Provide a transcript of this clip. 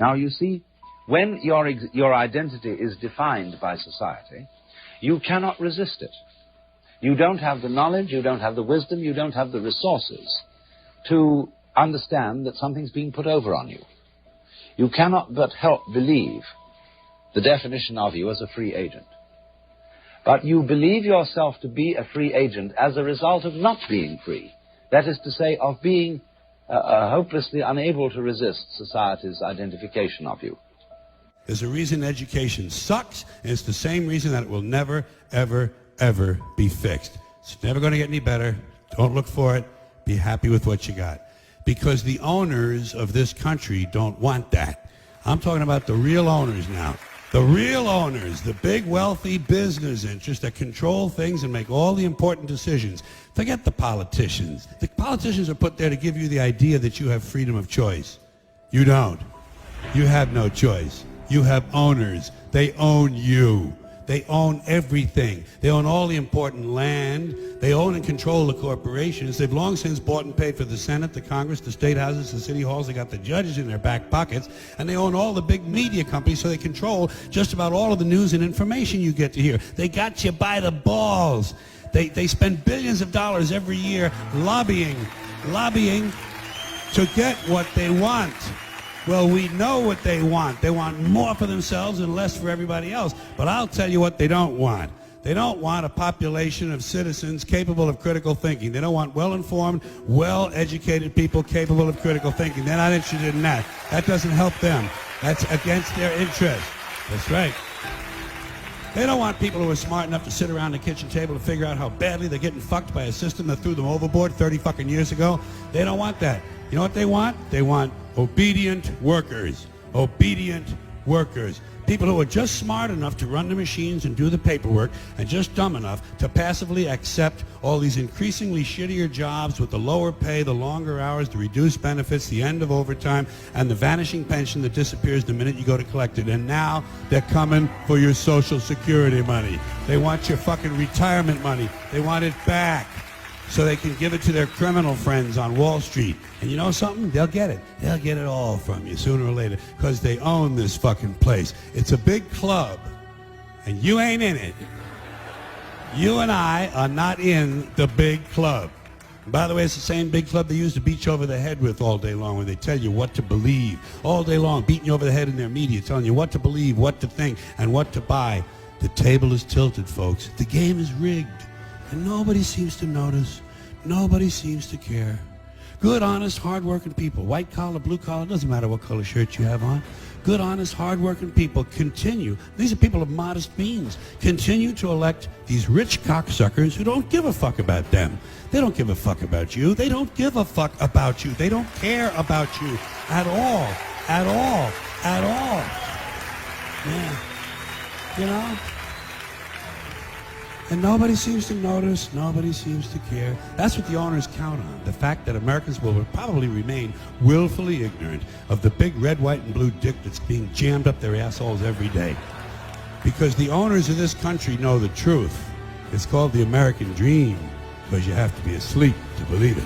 Now, you see, when your identity is defined by society, you cannot resist it. You don't have the knowledge, you don't have the wisdom, you don't have the resources to understand that something's being put over on you. You cannot but help believe the definition of you as a free agent. But you believe yourself to be a free agent as a result of not being free. That is to say, of being hopelessly unable to resist society's identification of you. There's a reason education sucks, and it's the same reason that it will never, ever, ever be fixed. It's never going to get any better. Don't look for it. Be happy with what you got. Because the owners of this country don't want that. I'm talking about the real owners now. The real owners, the big wealthy business interests that control things and make all the important decisions. Forget the politicians. The politicians are put there to give you the idea that you have freedom of choice. You don't. You have no choice. You have owners. They own you. They own everything. They own all the important land. They own and control the corporations. They've long since bought and paid for the Senate, the Congress, the state houses, the city halls. They got the judges in their back pockets. And they own all the big media companies, so they control just about all of the news and information you get to hear. They got you by the balls. They spend billions of dollars every year lobbying to get what they want. Well, we know what they want. They want more for themselves and less for everybody else. But I'll tell you what they don't want. They don't want a population of citizens capable of critical thinking. They don't want well-informed, well-educated people capable of critical thinking. They're not interested in that. That doesn't help them. That's against their interest. That's right. They don't want people who are smart enough to sit around the kitchen table to figure out how badly they're getting fucked by a system that threw them overboard 30 fucking years ago. They don't want that. You know what they want? They want obedient workers. Obedient workers. People who are just smart enough to run the machines and do the paperwork and just dumb enough to passively accept all these increasingly shittier jobs with the lower pay, the longer hours, the reduced benefits, the end of overtime, and the vanishing pension that disappears the minute you go to collect it. And now they're coming for your Social Security money. They want your fucking retirement money. They want it back so they can give it to their criminal friends on Wall Street. And you know something? They'll get it. They'll get it all from you sooner or later because they own this fucking place. It's a big club, and you ain't in it. You and I are not in the big club. And by the way, it's the same big club they used to beat you over the head with all day long, where they tell you what to believe. All day long, beating you over the head in their media, telling you what to believe, what to think, and what to buy. The table is tilted, folks. The game is rigged. And nobody seems to notice. Nobody seems to care. Good, honest, hard-working people, white collar, blue collar, doesn't matter what color shirt you have on. Good, honest, hard-working people continue. These are people of modest means. Continue to elect these rich cocksuckers who don't give a fuck about them. They don't give a fuck about you. They don't give a fuck about you. They don't care about you at all. At all. At all. Yeah. You know? And nobody seems to notice, nobody seems to care. That's what the owners count on, the fact that Americans will probably remain willfully ignorant of the big red, white, and blue dick that's being jammed up their assholes every day. Because the owners of this country know the truth. It's called the American dream, because you have to be asleep to believe it.